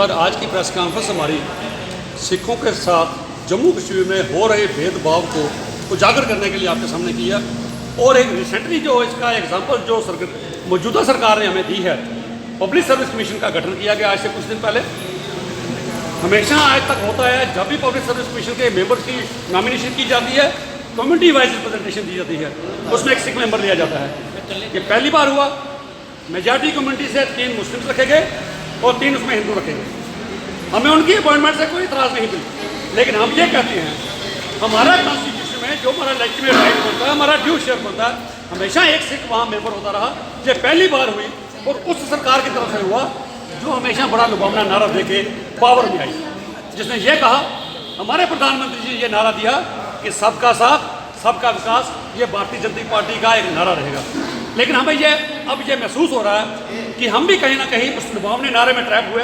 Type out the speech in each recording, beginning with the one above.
Sir, आज की press conference हमारी सिखों के साथ जम्मू कश्मीर में हो रहे भेदभाव को उजागर करने के लिए आपके सामने की है। और एक रिसेंटली जो इसका एग्जांपल जो मौजूदा सरकार ने हमें दी है, पब्लिक सर्विस कमीशन का गठन किया गया आज से कुछ दिन पहले। हमेशा आज तक होता है, जब भी पब्लिक सर्विस कमीशन के मेंबर्स की नॉमिनेशन की जाती है, कम्युनिटी वाइज रिप्रेजेंटेशन दी जाती है, उसमें एक सिख मेंबर लिया जाता है। ये पहली बार हुआ। मेजॉरिटी कम्युनिटी से 3 मुस्लिम्स रखे गए और 3 उसमें हिंदू रखे गए। हमें उनकी अपॉइंटमेंट से कोई इतराज़ नहीं मिली, लेकिन हम ये कहते हैं हमारा कॉन्स्टिट्यूशन में जो हमारा लेजिस्लेटिव राइट बनता है, हमारा ड्यू शेयर बनता है, हमेशा एक सिख वहाँ मेंबर होता रहा। ये पहली बार हुई और उस सरकार की तरफ से हुआ जो हमेशा बड़ा लुभावना नारा देके पावर में आई, जिसने ये कहा, हमारे प्रधानमंत्री जी ने ये नारा दिया कि सबका साथ सबका विकास, ये भारतीय जनता पार्टी का एक नारा रहेगा। लेकिन हमें अब ये महसूस हो रहा है कि हम भी कहीं ना कहीं उस लुभावने नारे में ट्रैप हुए,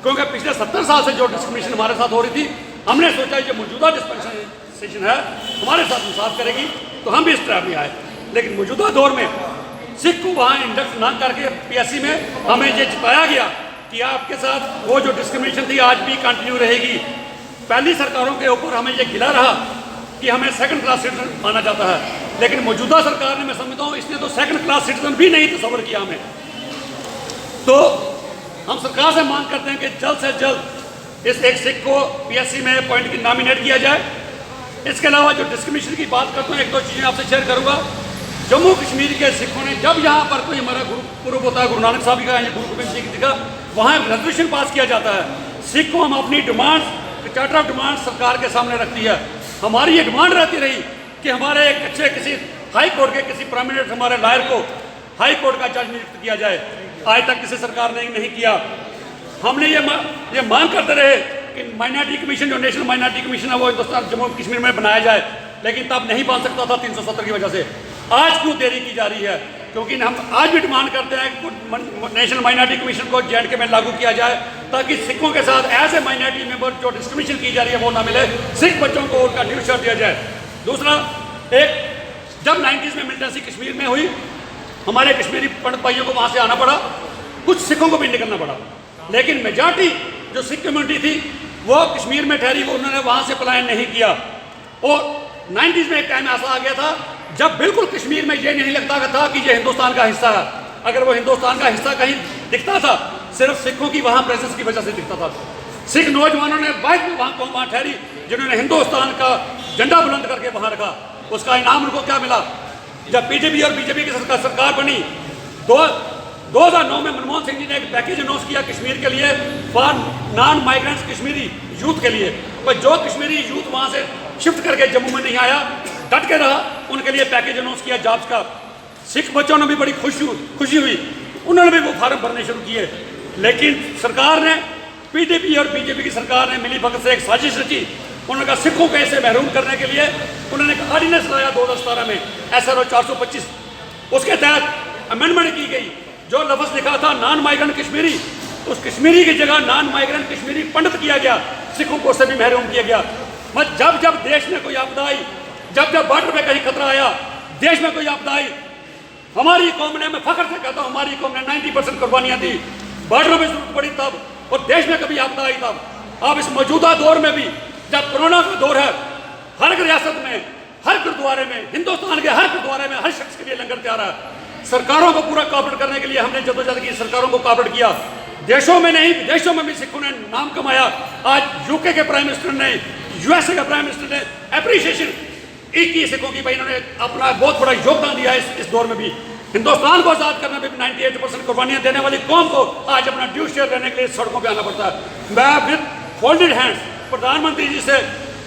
क्योंकि पिछले 70 साल से जो डिस्क्रिमिनेशन हमारे साथ हो रही थी, हमने सोचा जो मौजूदा डिस्पेंसेशन है हमारे साथ इंसाफ करेगी, तो हम भी इस ट्रैप में आए। लेकिन मौजूदा दौर में सिख को वहाँ इंडक्ट ना करके PSC में हमें ये जताया गया कि आपके साथ वो जो डिस्क्रिमिनेशन थी आज भी कंटिन्यू रहेगी। पहली सरकारों के ऊपर हमें ये गिला रहा कि हमें सेकंड क्लास सिटीजन माना जाता है, लेकिन मौजूदा सरकार ने, मैं समझता हूँ, इसने तो सेकंड क्लास सिटीजन भी नहीं तस्वर किया हमें। तो हम सरकार से मांग करते हैं कि जल्द से जल्द इस एक सिख को PSC में अपॉइंट की नॉमिनेट किया जाए। इसके अलावा जो डिस्क्रिमिनेशन की बात करता हूँ, 1-2 चीज़ें आपसे शेयर करूँगा। जम्मू कश्मीर के सिखों ने जब यहाँ पर कोई हमारा गुरुपुरब होता है, गुरु नानक साहब जी का, गुरु गोबिंद सिंह जी का, वहाँ रेजोल्यूशन पास किया जाता है। सिख को हम अपनी डिमांड, चार्टर ऑफ डिमांड सरकार के सामने रखती है। हमारी ये डिमांड रहती रही कि हमारे एक अच्छे किसी हाई कोर्ट के किसी प्रोमिनेंट हमारे लॉयर को हाई कोर्ट का जज नियुक्त किया जाए। आज तक किसी सरकार ने नहीं किया। हमने ये मांग करते रहे कि माइनॉरिटी कमीशन, जो नेशनल माइनॉरिटी कमीशन है, वो हिंदुस्तान जम्मू कश्मीर में बनाया जाए, लेकिन तब नहीं बन सकता था 370 की वजह से। आज क्यों देरी की जा रही है? क्योंकि हम आज भी डिमांड करते हैं कि नेशनल माइनॉरिटी कमीशन को JNK में लागू किया जाए, ताकि सिखों के साथ एज ए माइनॉरिटी मेंबर जो डिस्क्रिमिनेशन की जा रही है वो ना मिले, सिख बच्चों को उनका ड्यू शेयर दिया जाए। दूसरा, जब 90s में मिलिटेंसी कश्मीर में हुई, हमारे कश्मीरी पंडित भाइयों को वहाँ से आना पड़ा, कुछ सिखों को भी निकलना पड़ा, लेकिन मेजॉरिटी जो सिख कम्युनिटी थी वो कश्मीर में ठहरी, वो उन्होंने वहाँ से पलायन नहीं किया। और 90s में एक टाइम ऐसा आ गया था जब बिल्कुल कश्मीर में ये नहीं लगता था कि ये हिंदुस्तान का हिस्सा है। अगर वो हिंदुस्तान का हिस्सा कहीं दिखता था, सिर्फ सिखों की वहाँ प्रेजेंस की वजह से दिखता था। सिख नौजवानों ने वहाँ ठहरी, जिन्होंने हिंदुस्तान का झंडा बुलंद करके वहाँ रखा। उसका इनाम उनको क्या मिला? जब PJP और BJP की सरकार बनी, 2009 में मनमोहन सिंह जी ने एक पैकेज अनाउंस किया कश्मीर के लिए, for non migrants Kashmiri youth के लिए। पर जो कश्मीरी यूथ वहाँ से शिफ्ट करके जम्मू में नहीं आया, डट के रहा, उनके लिए पैकेज अनाउंस किया जॉब्स का। सिख बच्चों ने भी बड़ी खुशी हुई, उन्होंने भी वो फार्म भरने शुरू किए। लेकिन सरकार ने, PDP और BJP की सरकार ने मिली भगत से एक साजिश रची। उन्होंने कहा सिखों को ऐसे महरूम करने के लिए उन्होंने एक ऑर्डिनेंस लाया 2017 में, SRO 425। उसके तहत अमेंडमेंट की गई, जो लफ्ज़ लिखा था नॉन माइग्रेंट कश्मीरी, उस कश्मीरी की जगह नॉन माइग्रेंट कश्मीरी पंडित किया गया। सिखों को उससे भी महरूम किया गया। जब जब देश में कोई आपदा आई, जब जब बॉर्डर पे कहीं खतरा आया, देश में कोई आपदा आई, हमारी कौम ने, मैं फख्र से कहता हूँ, हमारी कौम ने 90% कुर्बानियाँ दी। बॉर्डरों में जरूरत पड़ी तब, और देश में कभी आपदा आई तब। अब इस मौजूदा दौर में भी, जब कोरोना का दौर है, हर रियासत में, हर गुरुद्वारे में, हिंदुस्तान के हर गुरुद्वारे में हर शख्स के लिए लंगर तैयार है। सरकारों को पूरा कॉपरेट करने के लिए हमने जदोजहद की, सरकारों को कॉपरेट किया। देशों में नहीं, विदेशों में भी सिखों ने नाम कमाया। आज UK के प्राइम मिनिस्टर ने, USA का प्राइम मिनिस्टर ने अप्रिशिएशन की सिखों की, भाई इन्होंने अपना बहुत बड़ा योगदान दिया है इस दौर में भी। हिंदुस्तान को आज़ाद करने में भी 98% कुर्बानियाँ देने वाली कौम को आज अपना ड्यू शेयर लेने के लिए सड़कों पे आना पड़ता है। मैं विद फोल्डेड हैंड्स प्रधानमंत्री जी से,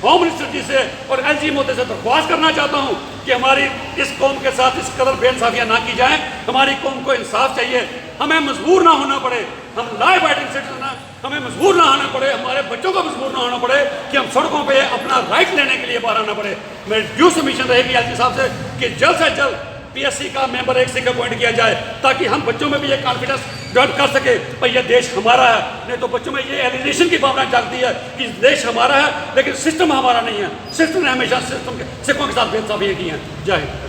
होम मिनिस्टर जी से और LG मोदी से दरख्वास्त करना चाहता हूँ कि हमारी इस कौम के साथ इस कदर बेइंसाफियाँ ना की जाएँ। हमारी कौम को इंसाफ चाहिए। हमें मजबूर ना होना पड़े, हम लॉ अबाइडिंग सिटीजन हैं, हमें मजबूर ना होना पड़े, हमारे बच्चों को मजबूर ना होना पड़े कि हम सड़कों पे अपना राइट लेने के लिए बाहर आना पड़े। मेरी ड्यू सबमिशन रहेगी LG साहब से कि जल्द से जल्द PSC का मेंबर एक सिख अपॉइंट किया जाए, ताकि हम बच्चों में भी ये कॉन्फिडेंस डेवलप कर सके, भाई ये देश हमारा है। नहीं तो बच्चों में ये एलिनेशन की भावना जागती है कि देश हमारा है, लेकिन सिस्टम हमारा नहीं है। सिस्टम ने हमेशा सिस्टम के सिखों के साथ बेइंसाफियाँ की हैं। जय हिंद।